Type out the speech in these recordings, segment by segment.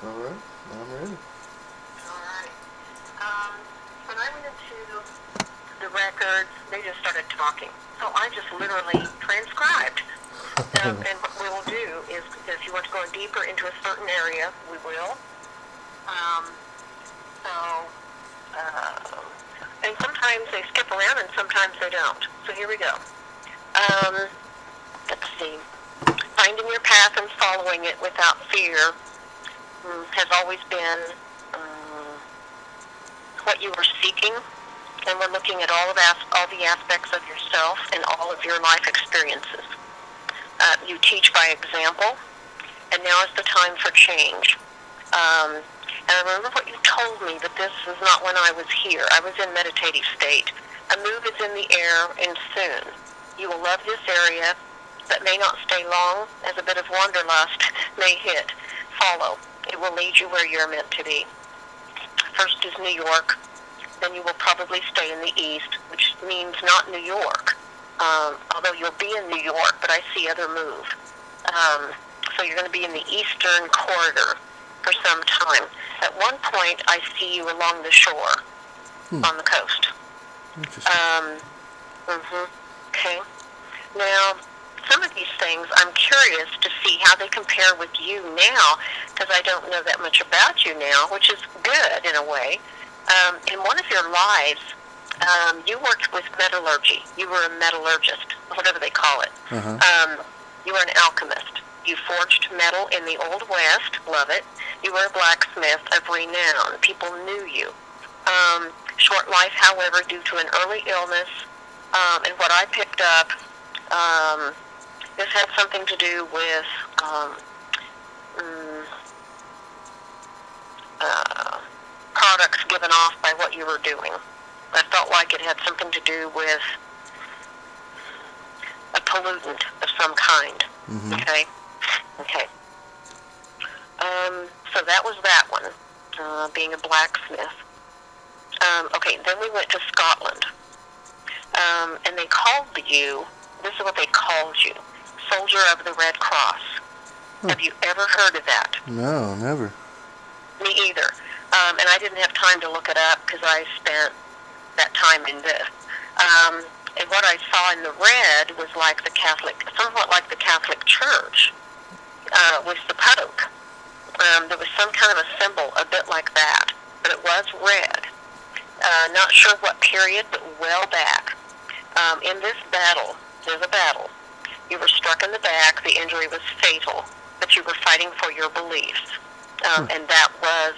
All right, I'm ready. All right. When I went into the records, they just started talking. So I just literally transcribed. And what we will do is, if you want to go deeper into a certain area, we will. And sometimes they skip around and sometimes they don't. So here we go. Let's see. Finding your path and following it without fear has always been what you were seeking. And we're looking at all the aspects of yourself and all of your life experiences. You teach by example, and now is the time for change. And I remember what you told me, that this is not when I was here. I was in meditative state. A move is in the air, and soon. You will love this area, but may not stay long, as a bit of wanderlust may hit. Follow. It will lead you where you're meant to be. First is New York. Then you will probably stay in the east, which means not New York. Although you'll be in New York, but I see other move. So you're going to be in the eastern corridor for some time. At one point, I see you along the shore, on the coast. Interesting. Okay. Now, some of these things, I'm curious to see how they compare with you now, because I don't know that much about you now, which is good in a way. In one of your lives, you worked with metallurgy. You were a metallurgist, whatever they call it. You were an alchemist. You forged metal in the Old West. Love it. You were a blacksmith of renown. People knew you. Short life, however, due to an early illness. And what I picked up, this had something to do with products given off by what you were doing. I felt like it had something to do with a pollutant of some kind. Okay? Okay. So that was that one, being a blacksmith. Okay, then we went to Scotland. And they called you, this is what they called you, Soldier of the Red Cross. Have you ever heard of that? No, never. Me either. And I didn't have time to look it up because I spent that time in this. And what I saw in the red was like the Catholic, somewhat like the Catholic Church, with the Pope. There was some kind of a symbol, a bit like that, but it was red. Not sure what period, but well back. In this battle, there's a battle. You were struck in the back, the injury was fatal, but you were fighting for your beliefs. And that was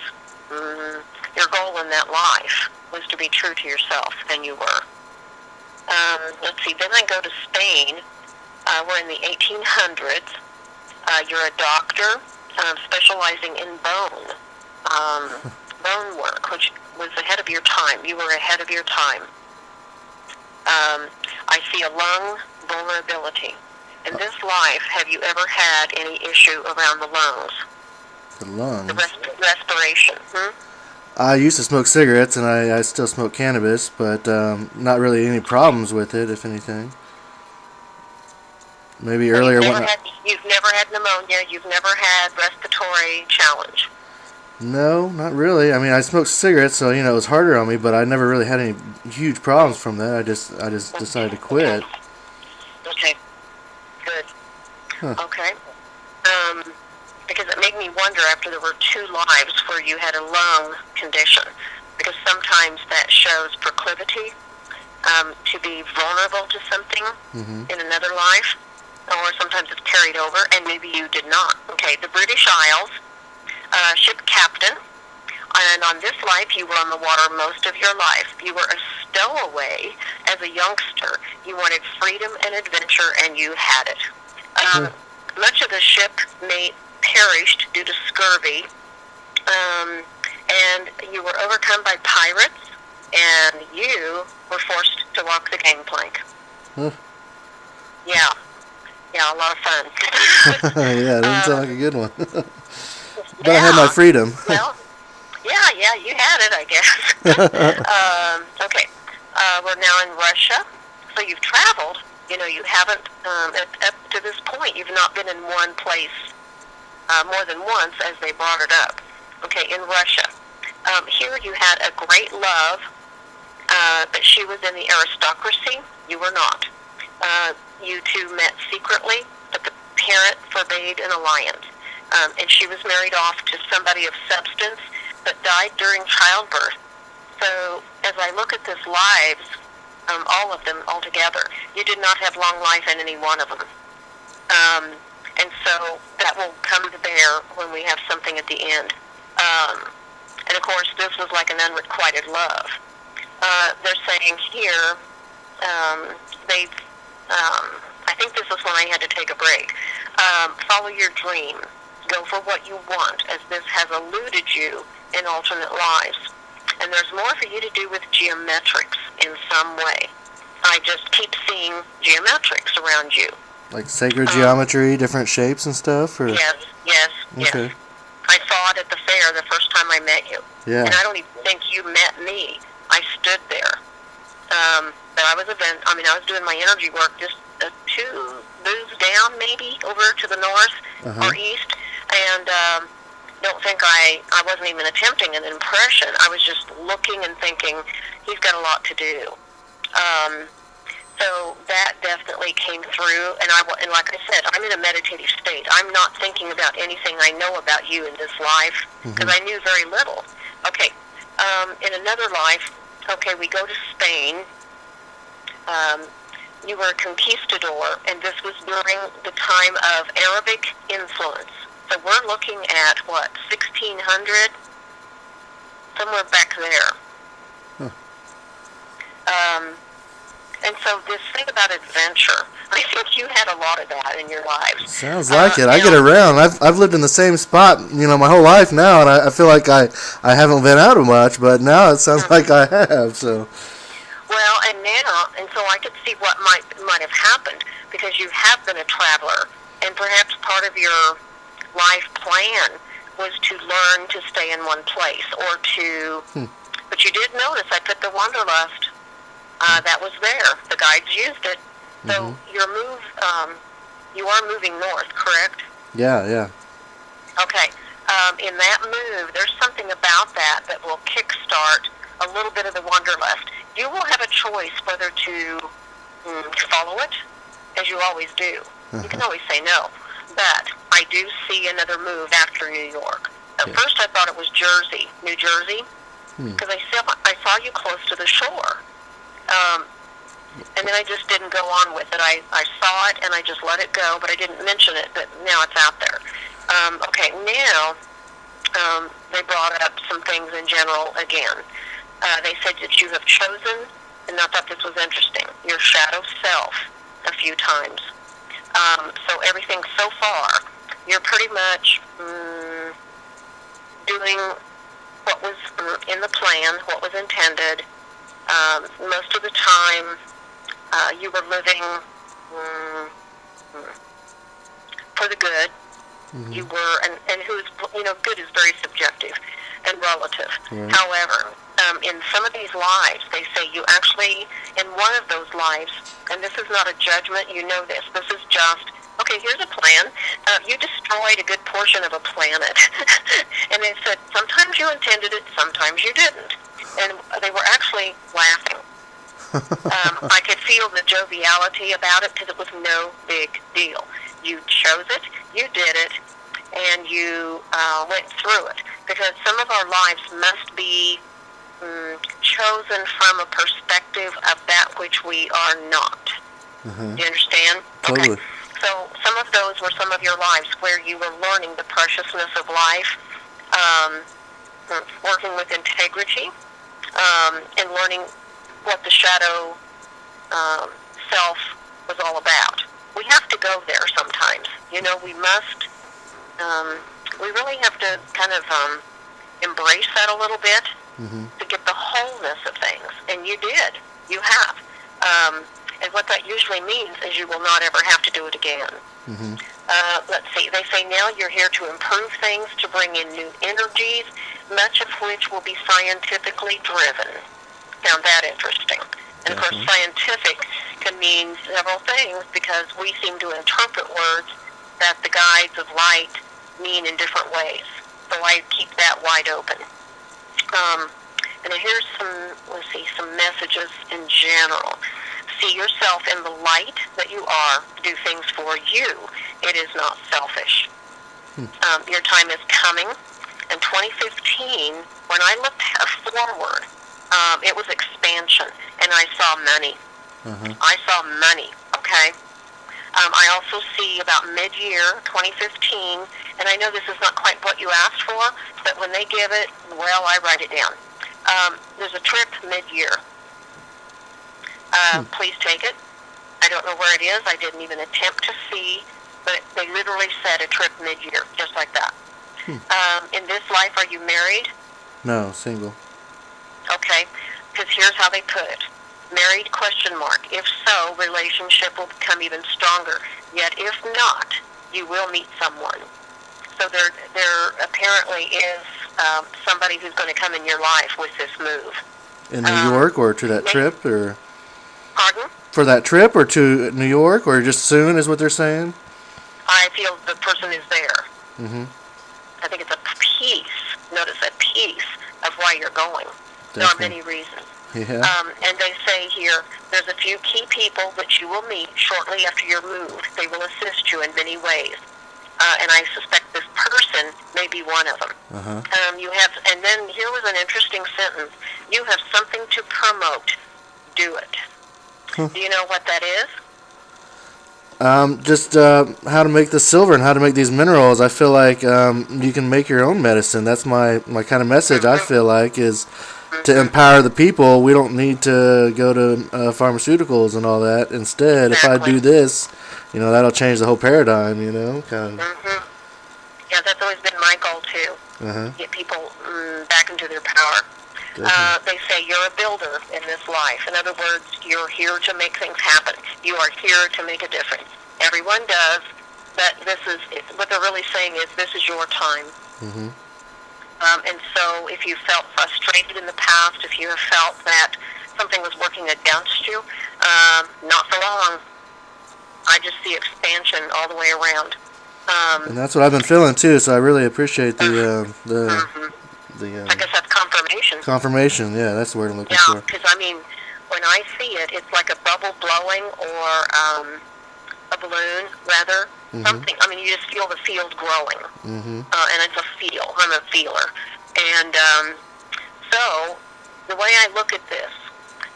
your goal in that life, was to be true to yourself, and you were. Let's see, then I go to Spain. We're in the 1800s. You're a doctor specializing in bone work, which was ahead of your time. You were ahead of your time. I see a lung vulnerability. In this life, have you ever had any issue around the lungs? The lungs? The respiration. I used to smoke cigarettes, and I still smoke cannabis, but not really any problems with it, if anything. Maybe So earlier you've never had pneumonia, you've never had respiratory challenge? No, not really. I mean, I smoked cigarettes, so, it was harder on me, but I never really had any huge problems from that. I just decided to quit. Okay. Good. Huh. Okay. Because it made me wonder, after there were 2 lives where you had a lung condition, because sometimes that shows proclivity to be vulnerable to something in another life, or sometimes it's carried over, and maybe you did not. Okay, the British Isles, ship captain, and on this life you were on the water most of your life. You were a stowaway as a youngster. You wanted freedom and adventure, and you had it. Much of the ship perished due to scurvy, and you were overcome by pirates, and you were forced to walk the gangplank. Yeah, a lot of fun. Yeah, it doesn't sound like a good one. But I had my freedom. Well, yeah, you had it, I guess. Okay, we're now in Russia, so you've traveled. You haven't, up to this point, you've not been in one place more than once, as they brought it up. okay, in Russia. Here you had a great love, but she was in the aristocracy. You were not. You two met secretly, but the parent forbade an alliance. And she was married off to somebody of substance, but died during childbirth. So as I look at this lives, all of them altogether, you did not have long life in any one of them. And so that will come to bear when we have something at the end. And of course, this was like an unrequited love. They're saying here, I think this is when I had to take a break. Follow your dream. Go for what you want, as this has eluded you in alternate lives. And there's more for you to do with geometrics in some way. I just keep seeing geometrics around you. Like sacred geometry, different shapes and stuff? Or? Yes. Okay. I saw it at the fair the first time I met you. Yeah. And I don't even think you met me. I stood there. But I was doing my energy work just 2 booths down, maybe, over to the north or east. And don't think I wasn't even attempting an impression. I was just looking and thinking, he's got a lot to do. So that definitely came through, and like I said, I'm in a meditative state. I'm not thinking about anything I know about you in this life, because I knew very little. Okay, in another life, we go to Spain. You were a conquistador, and this was during the time of Arabic influence. So we're looking at, 1600? Somewhere back there. And so this thing about adventure, I think you had a lot of that in your lives. Sounds like it. I get around. I've lived in the same spot, my whole life now, and I feel like I haven't been out of much, but now it sounds like I have. So. Well, and so I could see what might have happened, because you have been a traveler, and perhaps part of your life plan was to learn to stay in one place, or to. But you did notice I put the wanderlust. That was there. The guides used it. So your move, you are moving north, correct? Yeah. Okay. In that move, there's something about that will kickstart a little bit of the wanderlust. You will have a choice whether to follow it, as you always do. You can always say no. But I do see another move after New York. At first I thought it was New Jersey, because I saw you close to the shore. And then I just didn't go on with it. I saw it and I just let it go, but I didn't mention it, but now it's out there. Now they brought up some things in general again. They said that you have chosen, and I thought this was interesting, your shadow self a few times. So everything so far, you're pretty much doing what was in the plan, what was intended. Most of the time, you were living for the good. You were, and who's, good is very subjective and relative. However, in some of these lives, they say you actually, in one of those lives, and this is not a judgment, you know this is just, okay, here's a plan. You destroyed a good portion of a planet. And they said, sometimes you intended it, sometimes you didn't. And they were actually laughing. I could feel the joviality about it, because it was no big deal. You chose it, you did it, and you went through it. Because some of our lives must be chosen from a perspective of that which we are not. Do you understand? Totally. Okay. So some of those were some of your lives where you were learning the preciousness of life, working with integrity, and learning what the shadow self was all about. We have to go there sometimes. We must, we really have to kind of embrace that a little bit to get the wholeness of things. And you did. You have. And what that usually means is you will not ever have to do it again. Let's see. They say now you're here to improve things, to bring in new energies, much of which will be scientifically driven. Found that interesting. And of course, scientific can mean several things, because we seem to interpret words that the guides of light mean in different ways. So I keep that wide open. And here's some messages in general. See yourself in the light that you are. Do things for you. It is not selfish. Your time is coming. In 2015, when I looked forward, it was expansion, and I saw money. I saw money, okay? I also see about mid-year 2015, and I know this is not quite what you asked for, but when they give it, well, I write it down. There's a trip mid-year. Please take it. I don't know where it is. I didn't even attempt to see, but they literally said a trip mid-year, just like that. In this life, are you married? No, single. Okay, because here's how they put it. Married, question mark. If so, relationship will become even stronger. Yet if not, you will meet someone. So there apparently is somebody who's going to come in your life with this move. In New York, or to that trip, or? Pardon? For that trip, or to New York, or just soon, is what they're saying? I feel the person is there. I think it's a piece, notice a piece of why you're going. Definitely. There are many reasons. Yeah. And they say here, there's a few key people that you will meet shortly after your move. They will assist you in many ways. And I suspect this person may be one of them. You have, and then here was an interesting sentence. You have something to promote. Do it. Do you know what that is? Just how to make the silver and how to make these minerals. I feel like you can make your own medicine. That's my kind of message. I feel like is to empower the people. We don't need to go to pharmaceuticals and all that. Instead, if I do this, that'll change the whole paradigm. Kind of. Yeah, that's always been my goal too. Get people back into their power. They say you're a builder in this life. In other words, you're here to make things happen. You are here to make a difference. Everyone does, but what they're really saying is this is your time. And so if you felt frustrated in the past, if you have felt that something was working against you, not for long. I just see expansion all the way around. And that's what I've been feeling too, so I really appreciate the I guess that's confirmation. Confirmation, yeah, that's the word I'm looking for. Yeah, because when I see it, it's like a bubble blowing or a balloon, rather. Something. You just feel the field growing, and it's a feel. I'm a feeler, and so the way I look at this,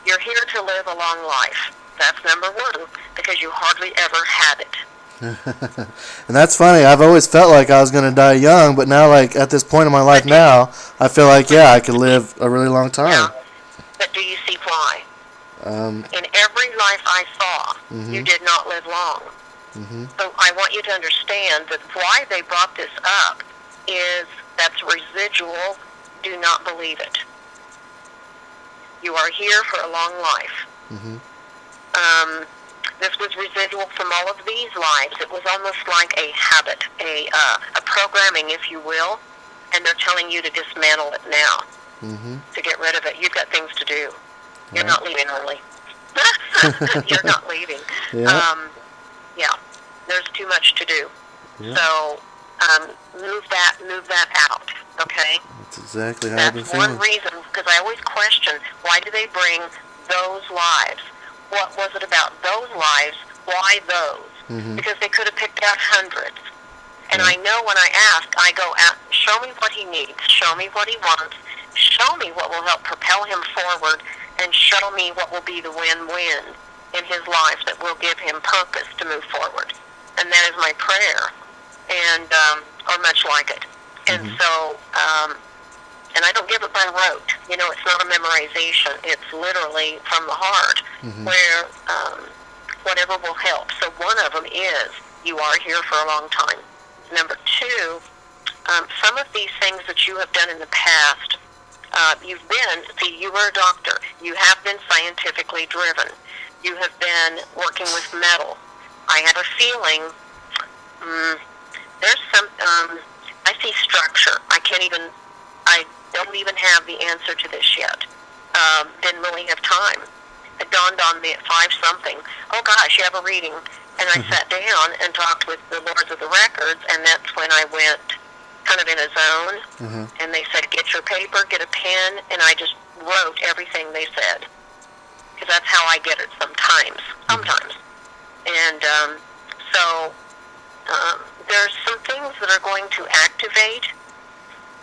you're here to live a long life. That's number one, because you hardly ever had it. And that's funny. I've always felt like I was going to die young, but now, like, at this point in my life now, I feel like, yeah, I could live a really long time. Yeah. But do you see why? In every life I saw, you did not live long. So I want you to understand that why they brought this up is that's residual. Do not believe it. You are here for a long life. This was residual from all of these lives. It was almost like a habit, a programming, if you will, and they're telling you to dismantle it now, to get rid of it. You've got things to do. You're not leaving early. You're not leaving. Yeah, there's too much to do. So move that out, okay? That's exactly how I've been feeling. That's one reason, because I always question, why do they bring those lives? What was it about those lives? Why those? Because they could have picked out hundreds. And I know when I ask, I go, show me what he needs, show me what he wants, show me what will help propel him forward, and show me what will be the win-win in his life that will give him purpose to move forward. And that is my prayer, and or much like it. And so, and I don't give it by rote. It's not a memorization. It's literally from the heart, where whatever will help. So one of them is, you are here for a long time. Number two, some of these things that you have done in the past, you were a doctor. You have been scientifically driven. You have been working with metal. I have a feeling there's some, I see structure. I don't even have the answer to this yet. Didn't really have time. It dawned on me at 5-something. Oh gosh, you have a reading. And I sat down and talked with the Lords of the Records, and that's when I went, kind of in a zone, and they said, get your paper, get a pen, and I just wrote everything they said, because that's how I get it sometimes. And so there's some things that are going to activate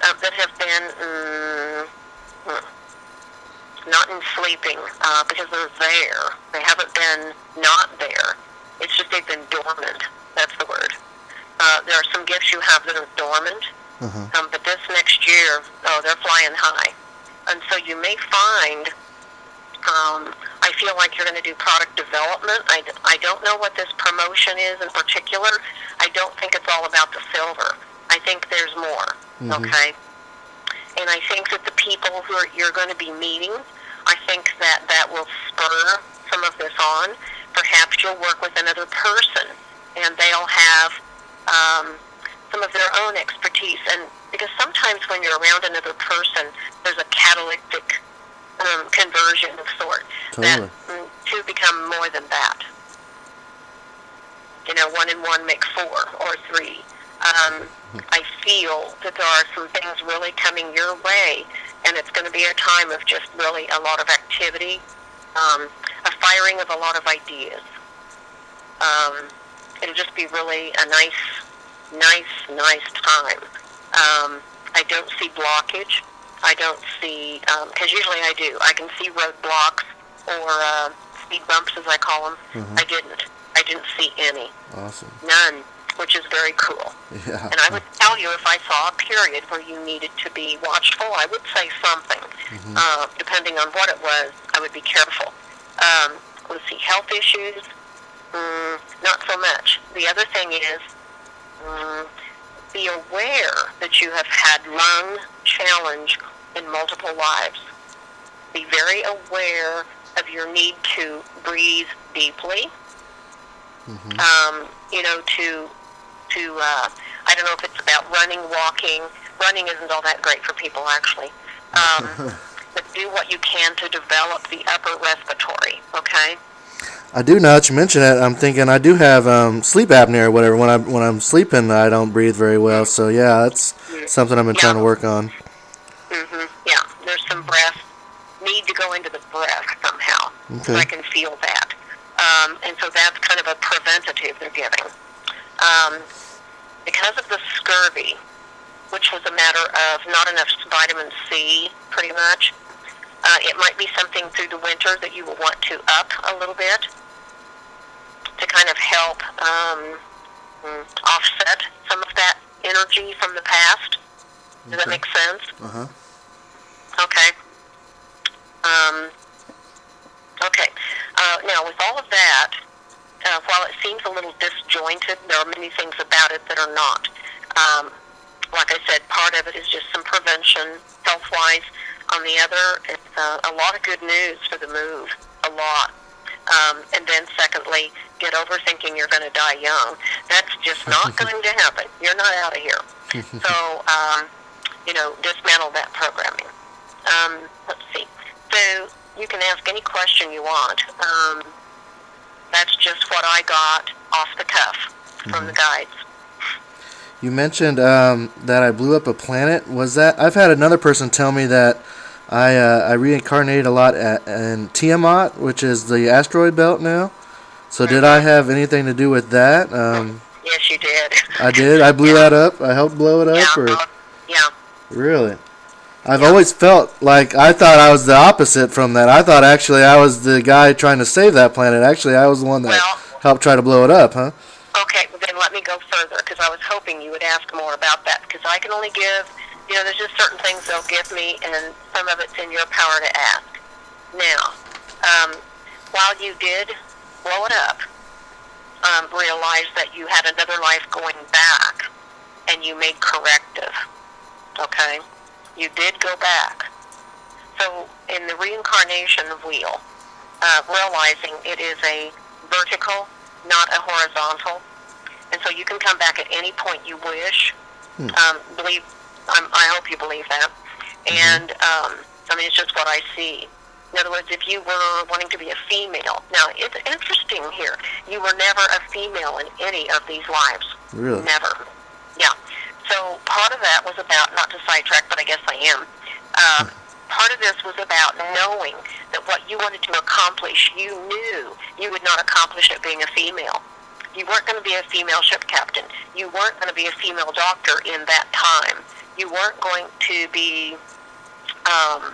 that have been not in sleeping, because they're there. They haven't been not there. It's just they've been dormant. That's the word. There are some gifts you have that are dormant, but this next year, they're flying high. And so you may find, I feel like you're going to do product development. I don't know what this promotion is in particular. I don't think it's all about the silver. I think there's more, okay? And I think that the people who you're going to be meeting, I think that will spur some of this on. Perhaps you'll work with another person, and they'll have some of their own expertise. And because sometimes when you're around another person, there's a catalytic conversion of sorts. Totally. That to become more than that. 1 and 1 make 4 or 3. I feel that there are some things really coming your way, and it's going to be a time of just really a lot of activity, a firing of a lot of ideas. It'll just be really a nice time. I don't see blockage. I don't see, because usually I do. I can see roadblocks or speed bumps, as I call them. I didn't see any. Awesome. None, which is very cool. Yeah. And I would tell you if I saw a period where you needed to be watchful, I would say something. Depending on what it was, I would be careful. Let's see, health issues, not so much. The other thing is, be aware that you have had lung challenge in multiple lives. Be very aware of your need to breathe deeply. I don't know if it's about running, walking. Running isn't all that great for people, actually. But do what you can to develop the upper respiratory, okay? I do, now that you mention it, I'm thinking I do have sleep apnea or whatever. When I'm sleeping, I don't breathe very well. So, yeah, that's something I've been trying to work on. Yeah, there's some breath, need to go into the breath somehow. Okay. So I can feel that. And so that's kind of a preventative they're giving. Because of the scurvy, which was a matter of not enough vitamin C, pretty much, it might be something through the winter that you will want to up a little bit to kind of help offset some of that energy from the past. Does that make sense? Okay. Okay. Now, with all of that, while it seems a little disjointed, there are many things about it that are not. Like I said, part of it is just some prevention, health-wise. On the other, it's a lot of good news for the move, a lot. And then secondly, get over thinking you're going to die young. That's just not going to happen. You're not out of here. So, dismantle that programming. Let's see. So you can ask any question you want. That's just what I got off the cuff from the guides. You mentioned that I blew up a planet. Was that? I've had another person tell me that I reincarnated a lot in Tiamat, which is the asteroid belt now. So did I have anything to do with that? Yes, you did. I did? I blew that up? I helped blow it up? Yeah. Really? I've always felt like I thought I was the opposite from that. I thought actually I was the guy trying to save that planet. Actually, I was the one that helped try to blow it up, huh? Okay, well then let me go further, because I was hoping you would ask more about that, because I can only give, there's just certain things they'll give me, and some of it's in your power to ask. Now, while you did blow it up, realize that you had another life going back, and you made corrective, okay? You did go back. So in the reincarnation wheel, realizing it is a vertical, not a horizontal, and so you can come back at any point you wish. I hope you believe that. And it's just what I see. In other words, if you were wanting to be a female, now it's interesting here. You were never a female in any of these lives. Really? Never. Yeah. So part of that was about, not to sidetrack, but I guess I am, part of this was about knowing that what you wanted to accomplish, you knew you would not accomplish it being a female. You weren't going to be a female ship captain. You weren't going to be a female doctor in that time. You weren't going to be, I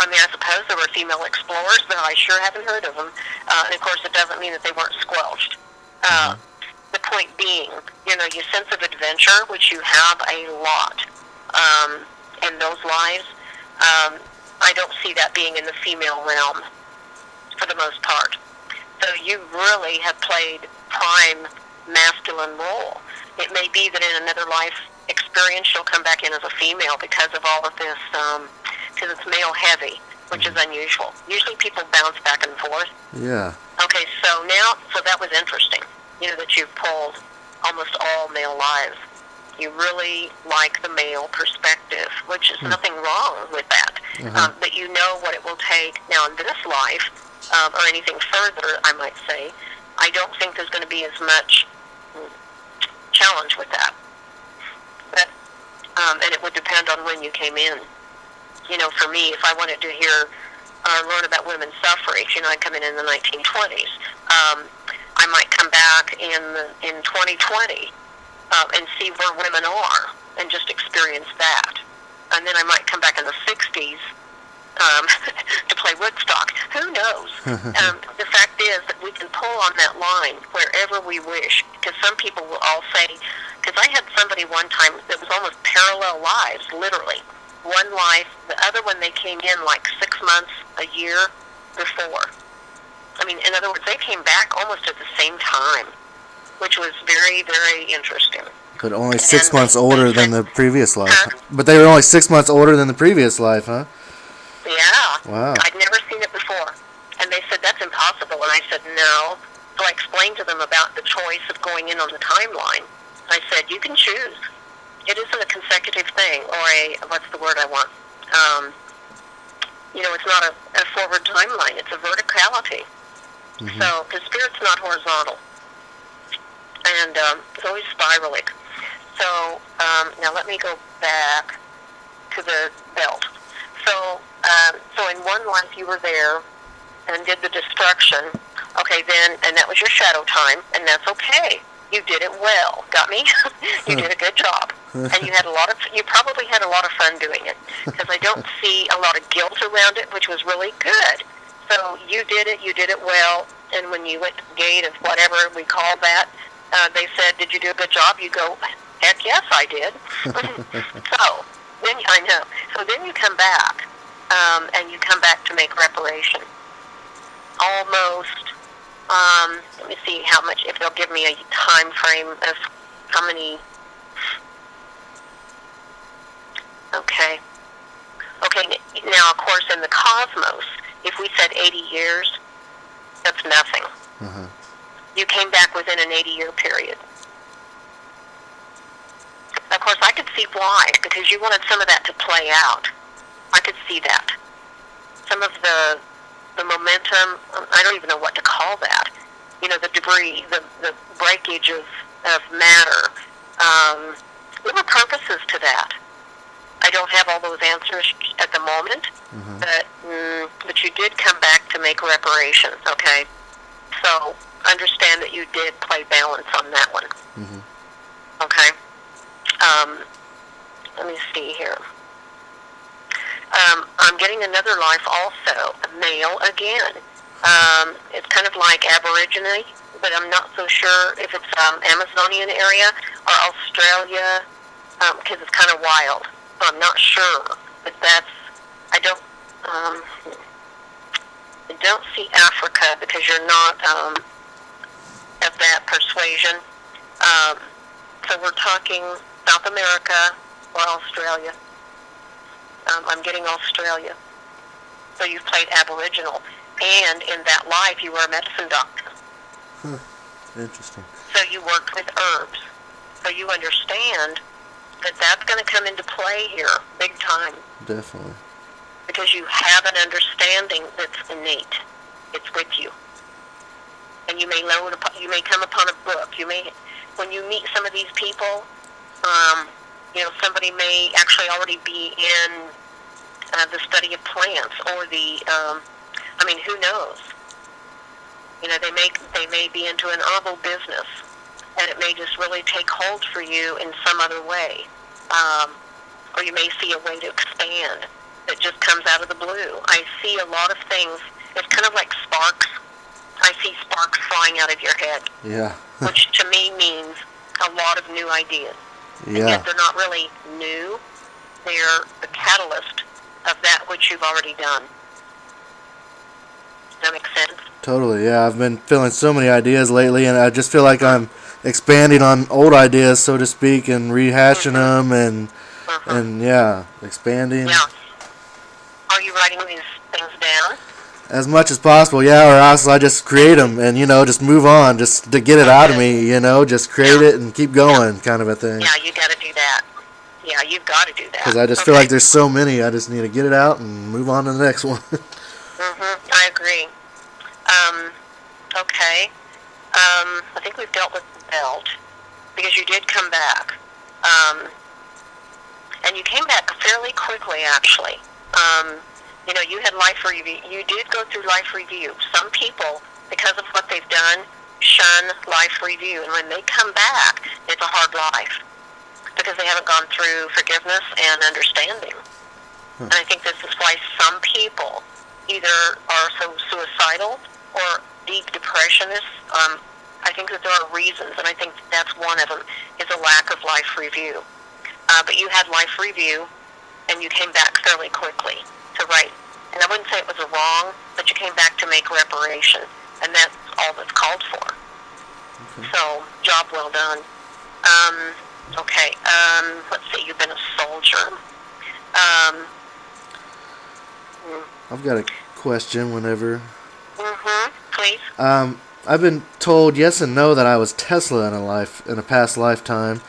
mean, I suppose there were female explorers, but I sure haven't heard of them. And of course, it doesn't mean that they weren't squelched. The point being, you know, your sense of adventure, which you have a lot in those lives, I don't see that being in the female realm for the most part. So you really have played prime masculine role. It may be that in another life experience you'll come back in as a female because of all of this, because it's male heavy, which is unusual. Usually people bounce back and forth. Yeah. Okay, so that was interesting, you know, that you've pulled almost all male lives. You really like the male perspective, which is nothing wrong with that. But you know what it will take now in this life, or anything further, I might say. I don't think there's going to be as much challenge with that. But, and it would depend on when you came in. You know, for me, if I wanted to hear or learn about women's suffrage, you know, I'd come in the 1920s. I might come back in 2020 and see where women are and just experience that. And then I might come back in the 60s to play Woodstock. Who knows? The fact is that we can pull on that line wherever we wish, because some people will all say, because I had somebody one time that was almost parallel lives, literally. One life, the other one they came in like 6 months, a year before. I mean, in other words, they came back almost at the same time, which was very, very interesting. But only 6 months older than the previous life. But they were only 6 months older than the previous life, huh? Yeah. Wow. I'd never seen it before. And they said, that's impossible. And I said, no. So I explained to them about the choice of going in on the timeline. I said, you can choose. It isn't a consecutive thing, or what's the word I want? You know, it's not a forward timeline. It's a verticality. So the spirit's not horizontal. And it's always spiraling. So now let me go back to the belt. So in one life you were there and did the destruction. Okay, then, and that was your shadow time, and that's okay. You did it well. Got me? You did a good job. And you probably had a lot of fun doing it, because I don't see a lot of guilt around it, which was really good. So you did it well, and when you went to the gate of whatever we call that, they said, did you do a good job? You go, heck yes, I did. So then you come back, and you come back to make reparation. Almost, let me see how much, if they'll give me a time frame of how many. Okay, now of course in the cosmos, if we said 80 years, that's nothing. You came back within an 80-year period. Of course, I could see why, because you wanted some of that to play out. I could see that. Some of the momentum, I don't even know what to call that. You know, the debris, the breakage of matter. There were purposes to that. I don't have all those answers at the moment, but you did come back to make reparations, okay? So understand that you did play balance on that one. Okay? Let me see here. I'm getting another life also, a male again. It's kind of like Aborigine, but I'm not so sure if it's Amazonian area or Australia, because it's kind of wild. So I'm not sure, but I don't see Africa because you're not of that persuasion. So we're talking South America or Australia. I'm getting Australia. So you've played Aboriginal. And in that life, you were a medicine doctor. Interesting. So you worked with herbs. So you understand that that's going to come into play here, big time. Definitely. Because you have an understanding that's innate. It's with you. And you may come upon a book. When you meet some of these people, Somebody may actually already be in the study of plants, or who knows? They may be into an herbal business, and it may just really take hold for you in some other way. Or you may see a way to expand that just comes out of the blue. I see a lot of things. It's kind of like sparks. I see sparks flying out of your head. Yeah. Which to me means a lot of new ideas. Yeah. And yet they're not really new. They're the catalyst of that which you've already done. Does that make sense? Totally, yeah. I've been feeling so many ideas lately, and I just feel like I'm expanding on old ideas, so to speak, and rehashing them, and yeah, expanding. Yeah. Are you writing these things down? As much as possible, yeah, or else I just create them and, just move on, just to get it out of me, just create it and keep going, kind of a thing. Yeah, you got to do that. Yeah, you've got to do that. Because I just feel like there's so many, I just need to get it out and move on to the next one. I agree. Okay. I think we've dealt with the belt, because you did come back. And you came back fairly quickly, actually. You had life review. You did go through life review. Some people, because of what they've done, shun life review. And when they come back, it's a hard life, because they haven't gone through forgiveness and understanding. And I think this is why some people either are so suicidal or deep depressionists. I think that there are reasons, and I think that's one of them, is a lack of life review. But you had life review, and you came back fairly quickly to write. And I wouldn't say it was a wrong, but you came back to make reparation, and that's all that's called for. Okay. So, job well done. Okay, let's see, you've been a soldier. I've got a question whenever. Please. I've been told yes and no that I was Tesla in a past lifetime.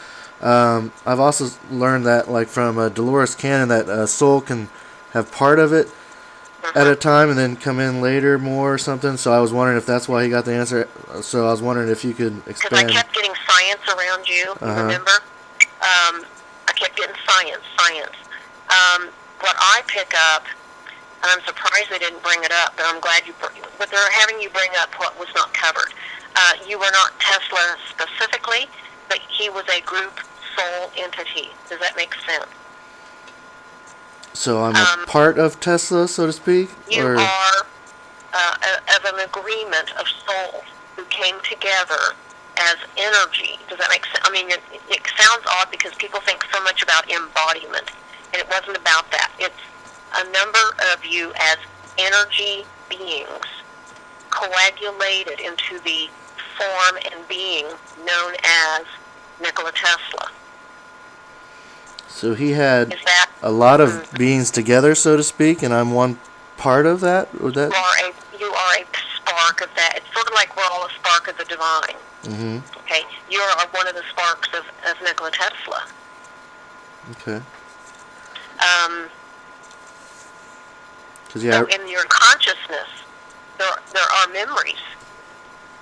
I've also learned that, like from Dolores Cannon, that a soul can have part of it at a time and then come in later more or something. So I was wondering if that's why he got the answer. So I was wondering if you could expand. Because I kept getting science around you, remember? I kept getting science. What I pick up, and I'm surprised they didn't bring it up, but I'm glad but they're having you bring up what was not covered. You were not Tesla specifically, but he was a group soul entity. Does that make sense? So I'm a part of Tesla, so to speak? You are of an agreement of souls who came together as energy. Does that make sense? I mean, it sounds odd because people think so much about embodiment, and it wasn't about that. It's a number of you as energy beings coagulated into the form and being known as Nikola Tesla. So he had a lot of beings together, so to speak, and I'm one part of that? Would that? You are a spark of that. It's sort of like we're all a spark of the divine. Okay? You are one of the sparks of Nikola Tesla. Okay. So in your consciousness, there are memories.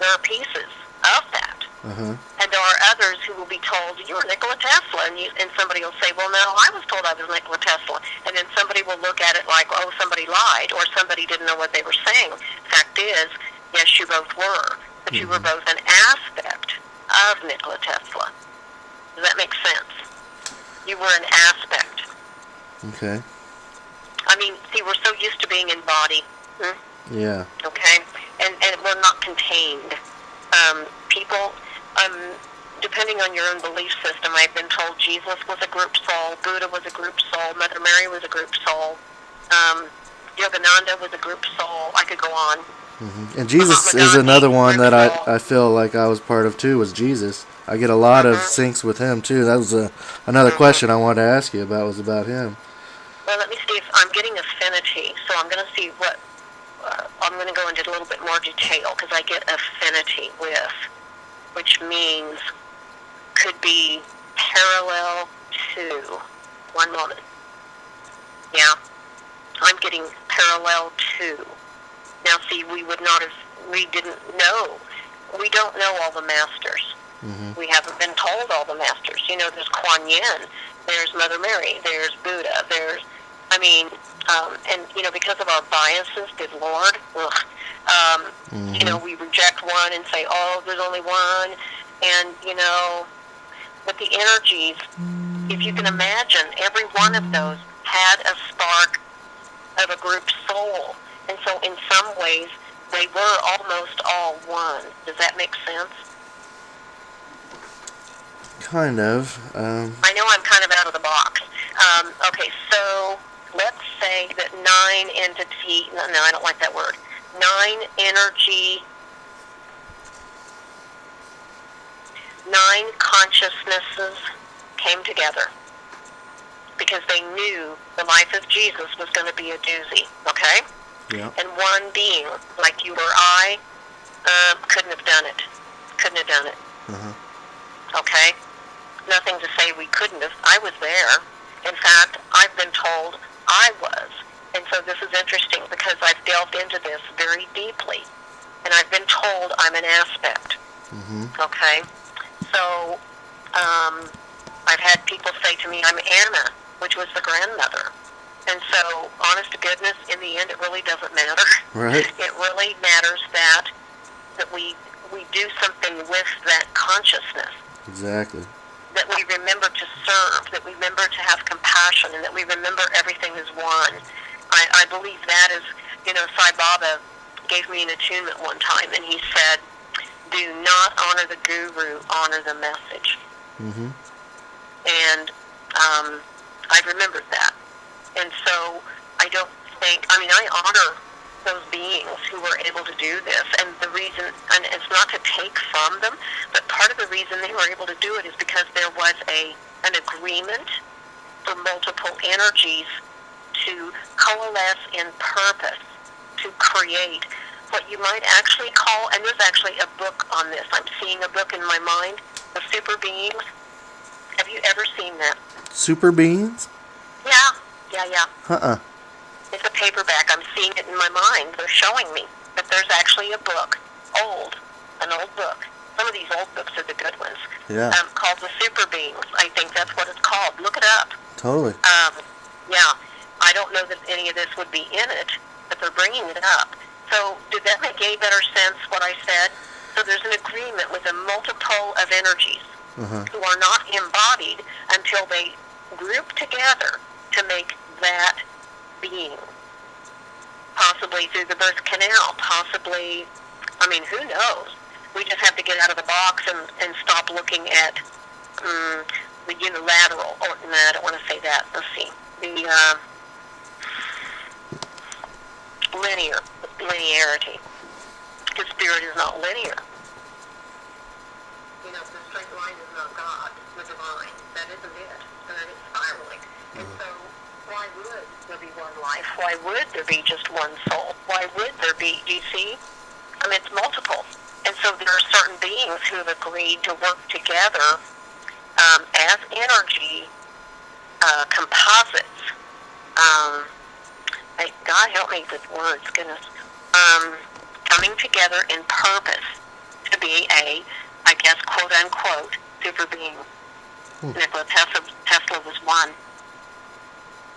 There are pieces of that. And there are others who will be told, you're Nikola Tesla, and somebody will say, well, no, I was told I was Nikola Tesla. And then somebody will look at it like, oh, somebody lied, or somebody didn't know what they were saying. Fact is, yes, you both were, but you were both an aspect of Nikola Tesla. Does that make sense? You were an aspect. Okay. I mean, see, we're so used to being in body. Yeah. Okay? And we're not contained. People, depending on your own belief system, I've been told Jesus was a group soul, Buddha was a group soul, Mother Mary was a group soul, Yogananda was a group soul. I could go on. And Jesus is another one that I feel like I was part of too, was Jesus. I get a lot of syncs with him too. That was another question I wanted to ask you about, was about him. Well, let me see if I'm getting affinity, so I'm going to see what, I'm going to go into a little bit more detail, because I get affinity with, which means could be parallel to, one moment. Yeah, I'm getting parallel to. Now see, we didn't know, we don't know all the masters. Mm-hmm. We haven't been told all the masters. You know, there's Kuan Yin, there's Mother Mary, there's Buddha, and, you know, because of our biases, good Lord, Mm-hmm. you know, we reject one and say, oh, there's only one, and, you know, but the energies, if you can imagine, every one of those had a spark of a group soul, and so in some ways, they were almost all one. Does that make sense? Kind of. I know I'm kind of out of the box. Okay, so let's say that 9 entity, no, I don't like that word, 9 energy, 9 consciousnesses came together because they knew the life of Jesus was going to be a doozy, okay? Yeah. And one being, like you or I, couldn't have done it. Couldn't have done it. Uh-huh. Okay? Nothing to say we couldn't have. I was there. In fact, I've been told I was. And so this is interesting because I've delved into this very deeply. And I've been told I'm an aspect. Mm-hmm. Okay? So, I've had people say to me, I'm Anna, which was the grandmother. And so, honest to goodness, in the end, it really doesn't matter. Right. It really matters that we do something with that consciousness. Exactly. That we remember to serve, that we remember to have compassion, and that we remember everything is one. I believe that is, you know, Sai Baba gave me an attunement one time, and he said, do not honor the guru, honor the message. Mm-hmm. And I remembered that. And so I don't think, I mean, I honor those beings who were able to do this. And the reason, and it's not to take from them, but part of the reason they were able to do it is because there was an agreement for multiple energies to coalesce in purpose, to create what you might actually call, and there's actually a book on this. I'm seeing a book in my mind, The Super Beings. Have you ever seen that? Super beings? Yeah. Uh-uh. It's a paperback. I'm seeing it in my mind. They're showing me that there's actually a book, an old book. Some of these old books are the good ones. Yeah. Called The Super Beings. I think that's what it's called. Look it up. Totally. Yeah. I don't know that any of this would be in it, but they're bringing it up. So did that make any better sense, what I said? So there's an agreement with a multiple of energies who are not embodied until they group together to make that being. Possibly through the birth canal, possibly, I mean, who knows? We just have to get out of the box and stop looking at the unilateral, no, I don't want to say that, let's see, the linearity. Because spirit is not linear. You know, the straight line is not God, the divine. That isn't it. And then it's spiraling. And so, why would there be one life? Why would there be just one soul? Why would there be, do you see? I mean, it's multiple. And so there are certain beings who have agreed to work together as energy composites. God help me with words, goodness. Coming together in purpose to be a, I guess, quote unquote, super being. Nikola Tesla was one.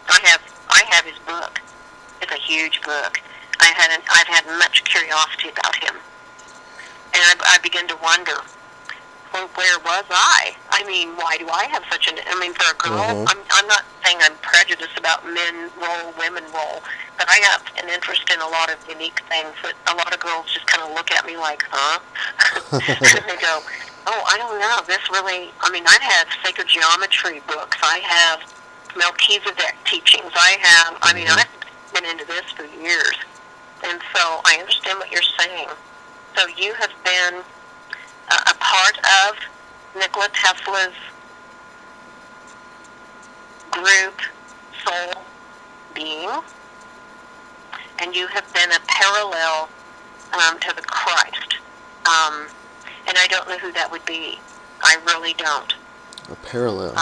I have his book. It's a huge book. I've had much curiosity about him, and I begin to wonder, well, where was I? I mean, why do I have such an? I mean, for a girl, I'm not saying I'm prejudiced about men role, women role, but I have an interest in a lot of unique things that a lot of girls just kind of look at me like, huh? And they go, oh, I don't know. This really. I mean, I have sacred geometry books. I have Melchizedek teachings. I mean, I've been into this for years. And so I understand what you're saying. So you have been a part of Nikola Tesla's group, soul, being, and you have been a parallel to the Christ. And I don't know who that would be. I really don't. A parallel.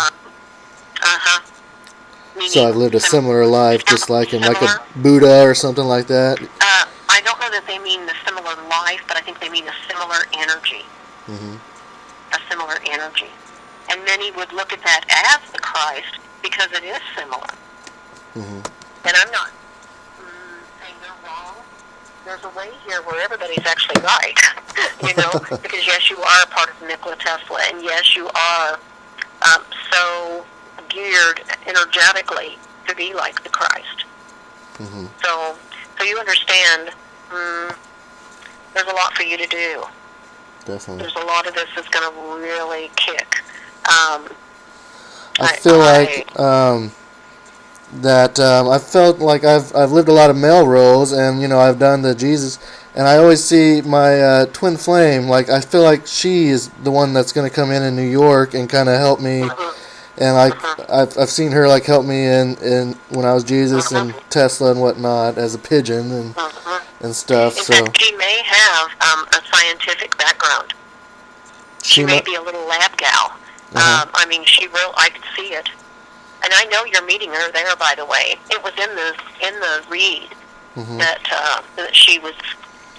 Meaning so I've lived a similar life, just like him, like a Buddha or something like that? I don't know that they mean the similar life, but I think they mean a similar energy. a similar energy. And many would look at that as the Christ because it is similar. And I'm not saying they're wrong. There's a way here where everybody's actually right, because yes, you are a part of Nikola Tesla, and yes, you are so geared energetically to be like the Christ. So you understand, there's a lot for you to do. Definitely. There's a lot of this that's going to really kick. I feel I felt like I've lived a lot of male roles, and I've done the Jesus, and I always see my twin flame. Like, I feel like she is the one that's going to come in New York and kind of help me. And I've seen her like help me in when I was Jesus and Tesla and whatnot as a pigeon and stuff. In fact, she may have a scientific background. She may be a little lab gal. I mean, I could see it. And I know you're meeting her there, by the way. It was in the read that she was.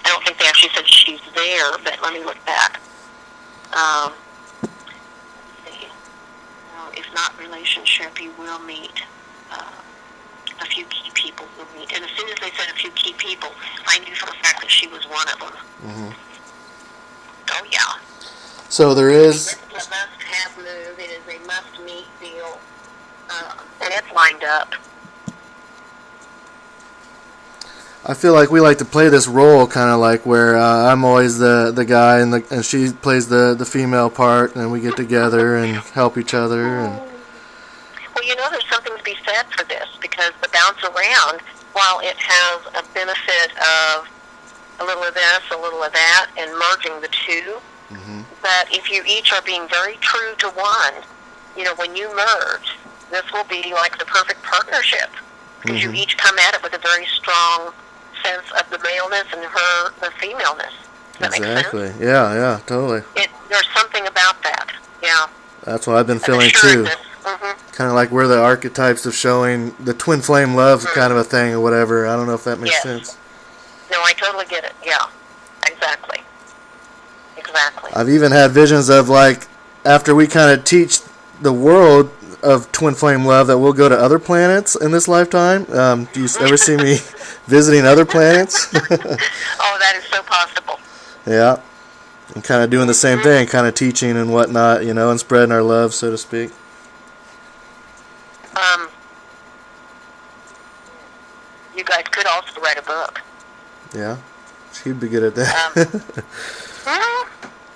I don't think they actually said she's there, but let me look back. Let's see. If not relationship, you will meet a few key people. You'll meet, and as soon as they said a few key people, I knew for a fact that she was one of them. Oh yeah. So there is. It's a must-have move. It is a must-meet deal. And it's lined up. I feel like we like to play this role, kind of like where I'm always the guy, and she plays the female part, and we get together and help each other. And well, there's something to be said for this, because the bounce around, while it has a benefit of a little of this, a little of that, and merging the two, but if you each are being very true to one, when you merge, this will be like the perfect partnership, because you each come at it with a very strong sense of the maleness and the femaleness. Does that make sense? Yeah, totally. There's something about that. Yeah. That's what I've been feeling too. Kind of like we're the archetypes of showing the twin flame love kind of a thing or whatever. I don't know if that makes sense. No, I totally get it. Yeah, exactly. I've even had visions of, like, after we kind of teach the world of twin flame love, that we'll go to other planets in this lifetime. Do you ever see me visiting other planets? Oh, that is so possible. Yeah. And kind of doing the same thing, kind of teaching and whatnot, and spreading our love, so to speak. You guys could also write a book. Yeah. She'd be good at that.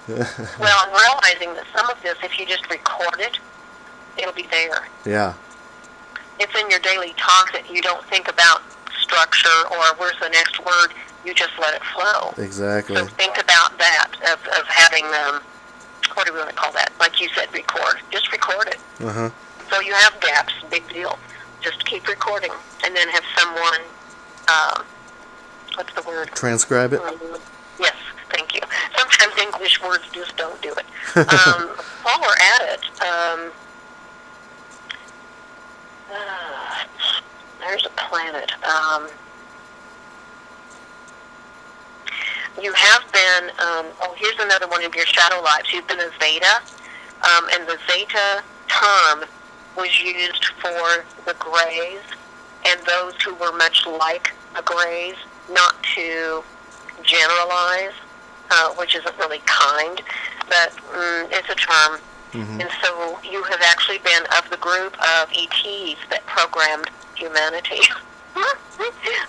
Well, I'm realizing that some of this, if you just record it, it'll be there. Yeah. It's in your daily talk that you don't think about structure or where's the next word. You just let it flow. Exactly. So think about that, of having, what do we want to call that? Like you said, record. Just record it. So you have gaps, big deal. Just keep recording. And then have someone, what's the word? Transcribe it? Yes, thank you. Sometimes English words just don't do it. While we're at it, there's a planet. You have been, here's another one of your shadow lives. You've been a Zeta, and the Zeta term was used for the Greys and those who were much like the Greys, not to generalize, which isn't really kind, but it's a term. And so you have actually been of the group of ETs that programmed humanity.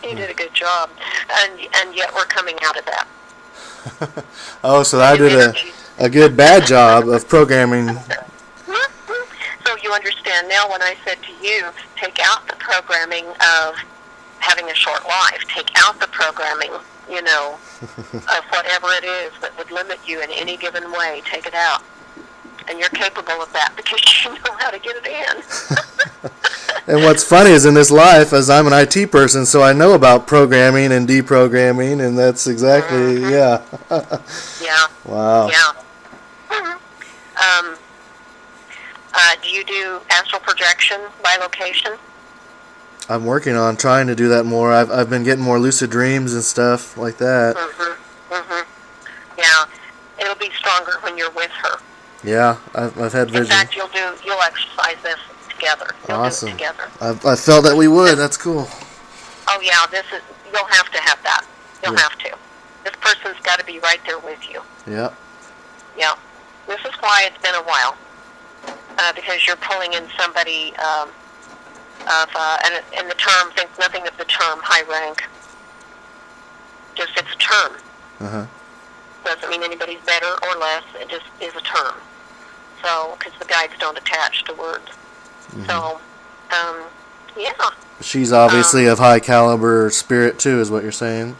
You did a good job. And yet we're coming out of that. Oh, so I did a good bad job of programming. So you understand now when I said to you, take out the programming of having a short life. Take out the programming, of whatever it is that would limit you in any given way. Take it out. And you're capable of that because you know how to get it in. And what's funny is in this life, as I'm an IT person, so I know about programming and deprogramming, and that's exactly, yeah. Yeah. Wow. Yeah. Do you do astral projection by location? I'm working on trying to do that more. I've been getting more lucid dreams and stuff like that. Yeah. It'll be stronger when you're with her. Yeah, I've had visions. In fact, you'll exercise this together. You'll Awesome. do it together. I felt that we would. That's cool. Oh yeah, you'll have to have that. You'll Yeah. have to. This person's got to be right there with you. Yep. Yeah. This is why it's been a while. Because you're pulling in somebody and the term, think nothing of the term high rank. Just it's a term. Uh-huh. Doesn't mean anybody's better or less. It just is a term. So, because the guides don't attach to words. Mm-hmm. So, yeah. She's obviously of high caliber spirit too, is what you're saying.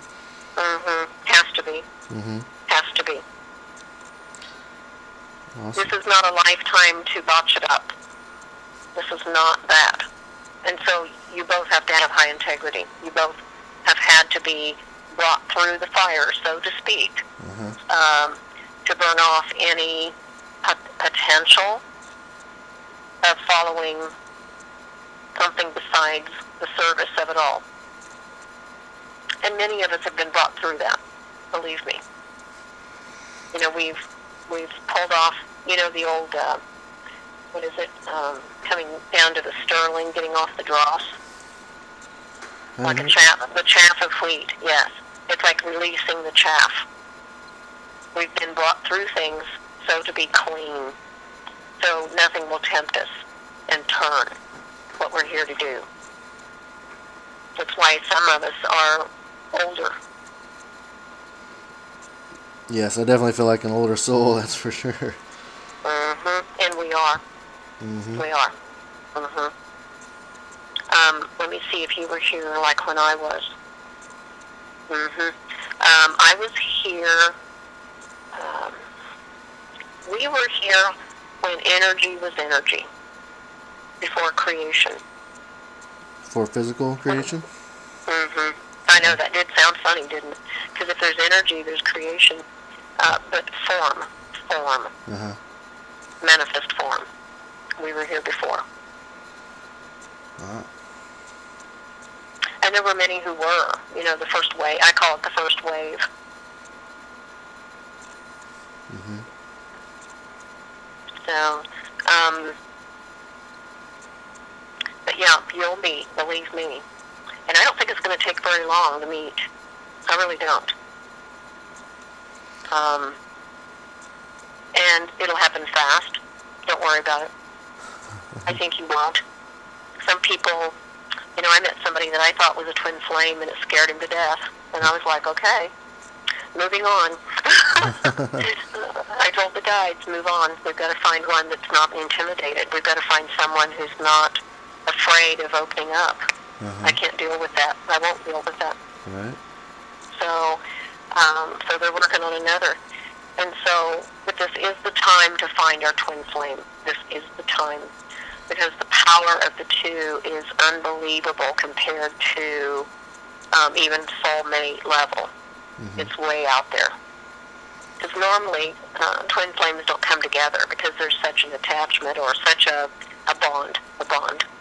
Mm-hmm. Has to be. Mm-hmm. Has to be. Awesome. This is not a lifetime to botch it up. This is not that. And so you both have to have high integrity. You both have had to be brought through the fire, so to speak, to burn off any potential of following something besides the service of it all. And many of us have been brought through that, believe me. You know, we've pulled off, you know, the old, what is it, coming down to the sterling, getting off the dross. Like the chaff of wheat, yes. It's like releasing the chaff. We've been brought through things so to be clean, so nothing will tempt us and turn what we're here to do. That's why some of us are older. Yes, I definitely feel like an older soul, that's for sure. Mm-hmm. And we are. Mm-hmm. We are. Mm-hmm. Let me see if you were here like when I was. Mm-hmm. I was here. We were here when energy was energy, before creation. For physical creation? Mm-hmm. I know that did sound funny, didn't it? Because if there's energy, there's creation. But form. Uh-huh. Manifest form. We were here before. Wow. And there were many who were, you know, the first wave. I call it the first wave. Mm-hmm. So, but yeah, you'll meet, believe me. And I don't think it's going to take very long to meet. I really don't. And it'll happen fast. Don't worry about it. I think you won't. Some people, you know, I met somebody that I thought was a twin flame and it scared him to death. And I was like, okay, moving on. I told the guides, move on. We've got to find one that's not intimidated. We've got to find someone who's not afraid of opening up. I can't deal with that. I won't deal with that. Right. So, so they're working on another. And so, but this is the time to find our twin flame. This is the time. Because the power of the two is unbelievable compared to even soulmate level. It's way out there. Because normally, twin flames don't come together because there's such an attachment or such a bond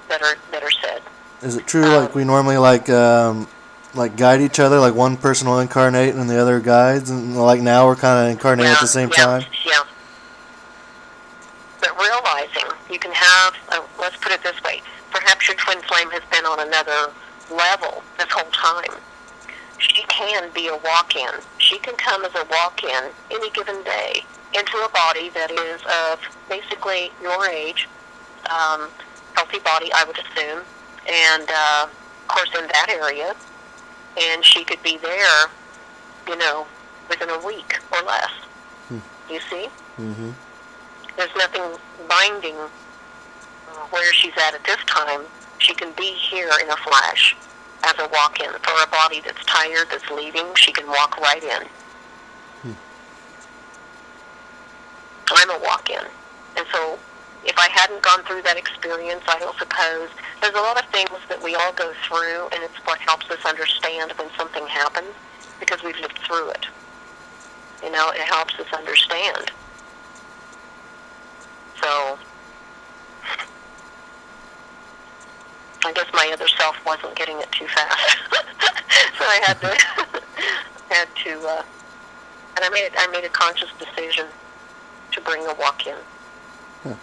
that are said. Is it true, like we normally like guide each other, like one person will incarnate and the other guides, and like now we're kind of incarnating at the same time? Yeah. But realizing you can have, let's put it this way, perhaps your twin flame has been on another level this whole time. She can be a walk-in. She can come as a walk-in any given day into a body that is of basically your age, healthy body, I would assume, and of course in that area, and she could be there, you know, within a week or less. You see? Mm-hmm. There's nothing binding where she's at this time. She can be here in a flash as a walk-in. For a body that's tired, that's leaving, she can walk right in. I'm a walk-in. And so if I hadn't gone through that experience, I don't suppose, there's a lot of things that we all go through, and it's what helps us understand when something happens, because we've lived through it. You know, it helps us understand. So I guess my other self wasn't getting it too fast. So I had to, and I made a conscious decision to bring a walk-in. Huh.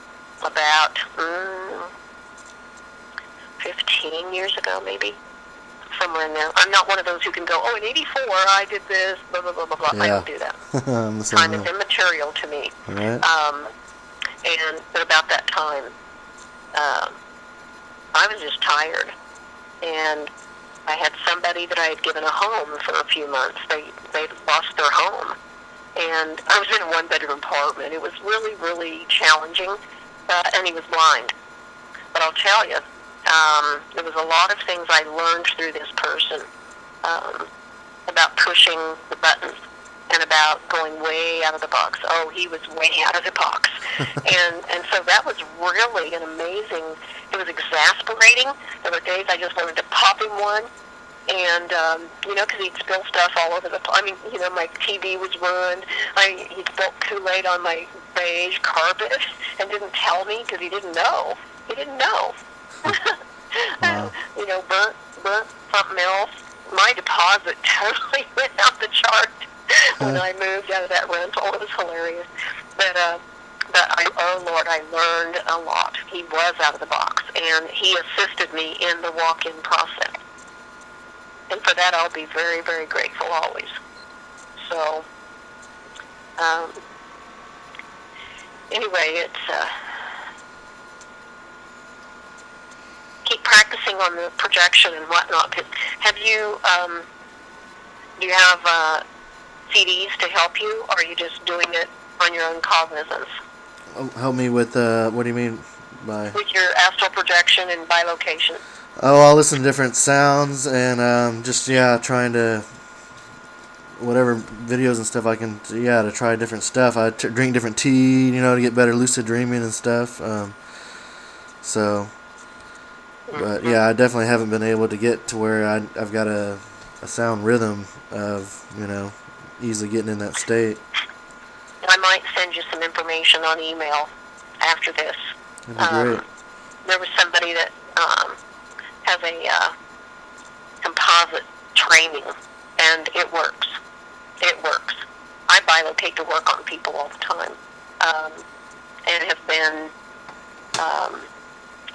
About 15 years ago, maybe. Somewhere in there. I'm not one of those who can go, oh, in 84 I did this, blah, blah, blah, blah, blah. Yeah. I don't do that. Time is immaterial to me. Right. But about that time, I was just tired. And I had somebody that I had given a home for a few months. They'd lost their home. And I was in a one-bedroom apartment. It was really, really challenging. And he was blind. But I'll tell you, there was a lot of things I learned through this person about pushing the buttons and about going way out of the box. Oh, he was way out of the box. and so that was really an amazing, it was exasperating. There were days I just wanted to pop him one. And, because he'd spill stuff all over the place. I mean, my TV was ruined. He'd spilled Kool-Aid on my beige carpet and didn't tell me because he didn't know. He didn't know. Wow. Burnt something else. My deposit totally went out the chart when I moved out of that rental. It was hilarious. But oh Lord, I learned a lot. He was out of the box, and he assisted me in the walk-in process. And for that, I'll be very, very grateful always. So, anyway, it's keep practicing on the projection and whatnot. Have you, do you have CDs to help you, or are you just doing it on your own cognizance? Oh, help me with, what do you mean by? With your astral projection and bilocation. Oh, I'll listen to different sounds and trying to, whatever videos and stuff I can, to try different stuff. I drink different tea, to get better lucid dreaming and stuff. But I definitely haven't been able to get to where I've got a sound rhythm of, easily getting in that state. I might send you some information on email after this. That'd be great. There was somebody that has a composite training, and it works. It works. I bilocate to work on people all the time, and have been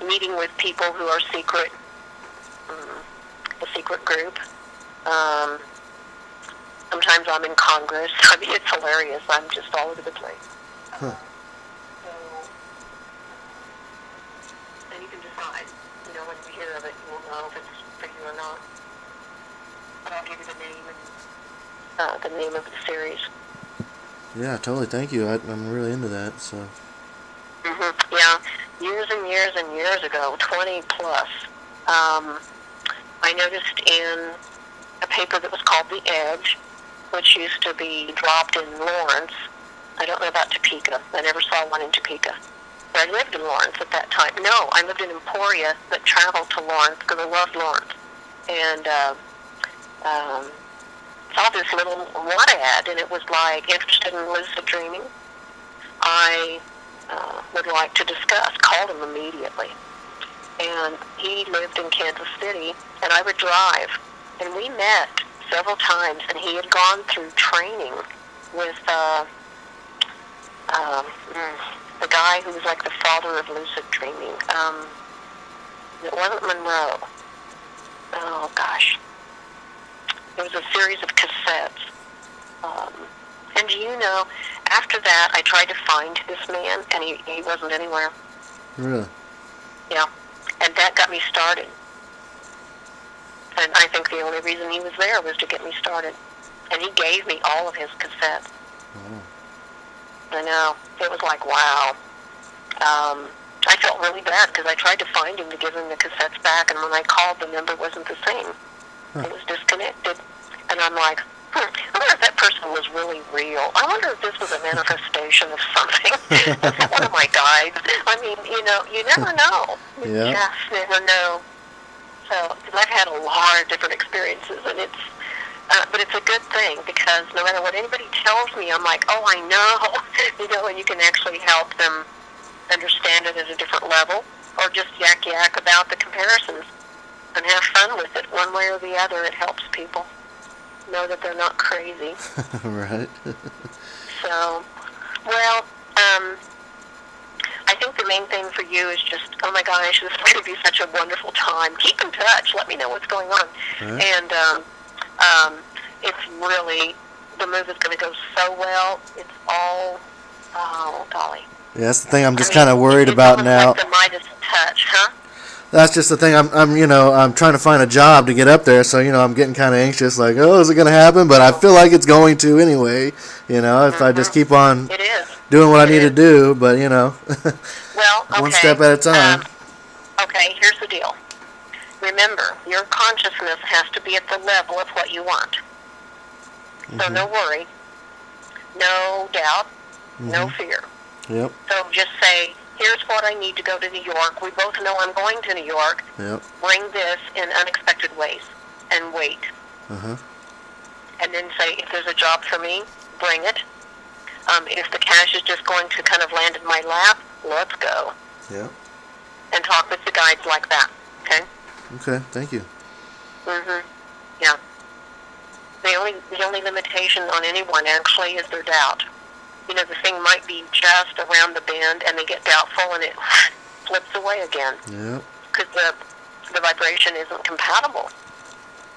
meeting with people who are secret, a secret group. Sometimes I'm in Congress. I mean, it's hilarious. I'm just all over the place. Huh. And you can decide, when you hear of it, you will know if it's for you or not. But I'll give you the name of the series. Yeah, totally. Thank you. I'm really into that. So. Yeah, years and years and years ago, 20 plus, I noticed in a paper that was called The Edge, which used to be dropped in Lawrence. I don't know about Topeka. I never saw one in Topeka. But I lived in Lawrence at that time. No, I lived in Emporia, but traveled to Lawrence because I loved Lawrence. And saw this little one ad, and it was like, interested in lucid dreaming. I would like to discuss. Called him immediately. And he lived in Kansas City, and I would drive. And we met several times, and he had gone through training with the guy who was like the father of lucid dreaming. It wasn't Monroe. Oh, gosh. It was a series of cassettes. And do you know, after that, I tried to find this man, and he wasn't anywhere. Really? Yeah. And that got me started. And I think the only reason he was there was to get me started. And he gave me all of his cassettes. Oh. I know. It was like, wow. I felt really bad because I tried to find him to give him the cassettes back, and when I called, the number wasn't the same. Huh. It was disconnected. And I'm like, I wonder if that person was really real. I wonder if this was a manifestation of something. Was that one of my guides? I mean, you never know. You just never know. So, because I've had a lot of different experiences, and but it's a good thing because no matter what anybody tells me, I'm like, oh, I know, and you can actually help them understand it at a different level, or just yak about the comparisons and have fun with it. One way or the other, it helps people know that they're not crazy. Right. So, well, I think the main thing for you is just, oh my gosh, this is going to be such a wonderful time. Keep in touch. Let me know what's going on. Right. And it's really, the move is going to go so well. It's all, oh, golly. Yeah, that's the thing I'm just kind of worried about now. It's almost like the Midas touch, huh? That's just the thing. I'm trying to find a job to get up there, so I'm getting kind of anxious. Like, oh, is it going to happen? But I feel like it's going to anyway. If I just keep on doing what I need to do. But well, okay. one step at a time. Okay, here's the deal. Remember, your consciousness has to be at the level of what you want. So no worry, no doubt, no fear. Yep. So just say, here's what I need to go to New York. We both know I'm going to New York. Yep. Bring this in unexpected ways and wait. And then say, if there's a job for me, bring it. If the cash is just going to kind of land in my lap, let's go. Yeah. And talk with the guides like that. Okay? Okay, thank you. Yeah. The only limitation on anyone actually is their doubt. The thing might be just around the bend, and they get doubtful, and it flips away again. Yep. Because the vibration isn't compatible.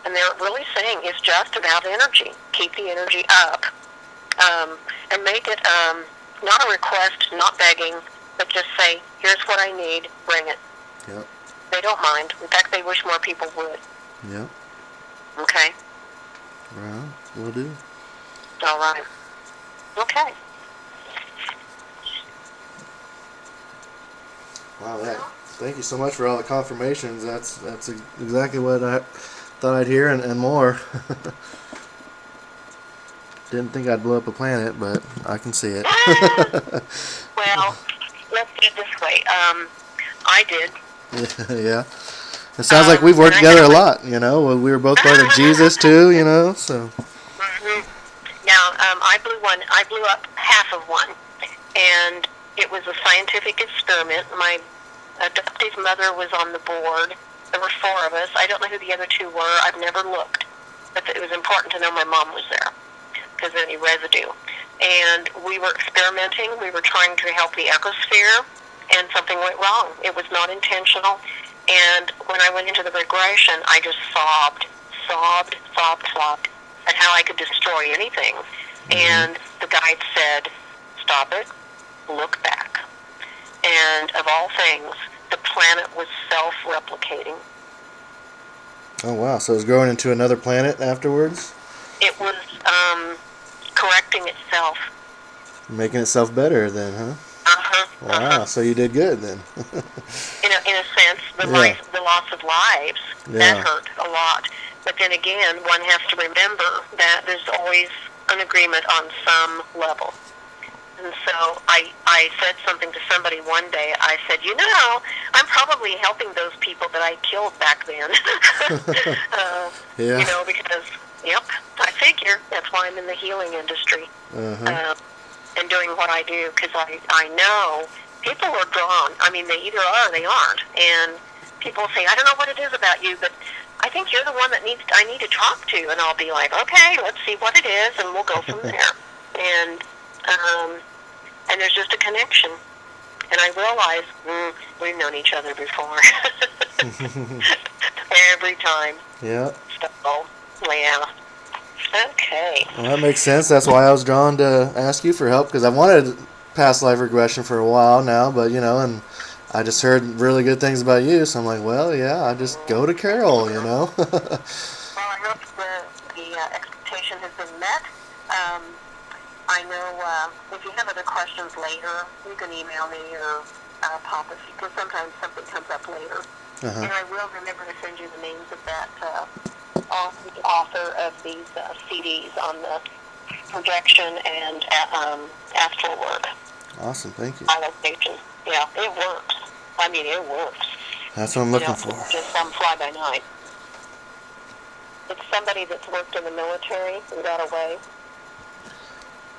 And they're really saying it's just about energy. Keep the energy up. And make it not a request, not begging, but just say, here's what I need, bring it. Yep. They don't mind. In fact, they wish more people would. Yep. Okay? Well, will do. All right. Okay. Wow, thank you so much for all the confirmations. That's exactly what I thought I'd hear and more. Didn't think I'd blow up a planet, but I can see it. Well, let's do it this way. I did. Yeah. It sounds like we've worked together a lot, We were both part of Jesus, too, so. Now, I blew up half of one, and it was a scientific experiment. My adoptive mother was on the board. There were 4 of us. I don't know who the other 2 were. I've never looked. But it was important to know my mom was there, because of any residue. And we were experimenting. We were trying to help the ecosphere, and something went wrong. It was not intentional. And when I went into the regression, I just sobbed at how I could destroy anything. And the guide said, stop it, look back. And of all things, the planet was self-replicating. Oh, wow. So it was growing into another planet afterwards? It was correcting itself. Making itself better then, huh? Wow, so you did good then. In a sense, the loss of lives, that hurt a lot. But then again, one has to remember that there's always an agreement on some level. And so I said something to somebody one day. I said, I'm probably helping those people that I killed back then. Because, I figure that's why I'm in the healing industry. And doing what I do, because I know people are drawn. I mean, they either are or they aren't. And people say, I don't know what it is about you, but I think you're the one that I need to talk to. And I'll be like, okay, let's see what it is, and we'll go from there. And there's just a connection. And I realize, we've known each other before. Every time. Yeah. So, yeah. Okay. Well, that makes sense. That's why I was drawn to ask you for help, because I've wanted past life regression for a while now, but, and I just heard really good things about you, so I'm like, well, yeah, I just go to Carol, Well, I hope the expectation has been met. I know if you have other questions later, you can email me or pop us, because sometimes something comes up later. And I will remember to send you the names of that the author of these CDs on the projection and astral work. Awesome, thank you. Location. Yeah, it works. I mean, it works. That's what I'm looking for. Just some fly-by-night. It's somebody that's worked in the military and got away.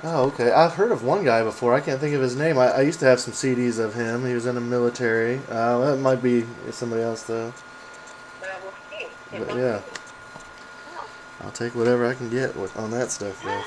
Oh, okay. I've heard of one guy before. I can't think of his name. I used to have some CDs of him. He was in the military. That might be somebody else, though. Well, we'll see. But, yeah. I'll take whatever I can get on that stuff, though.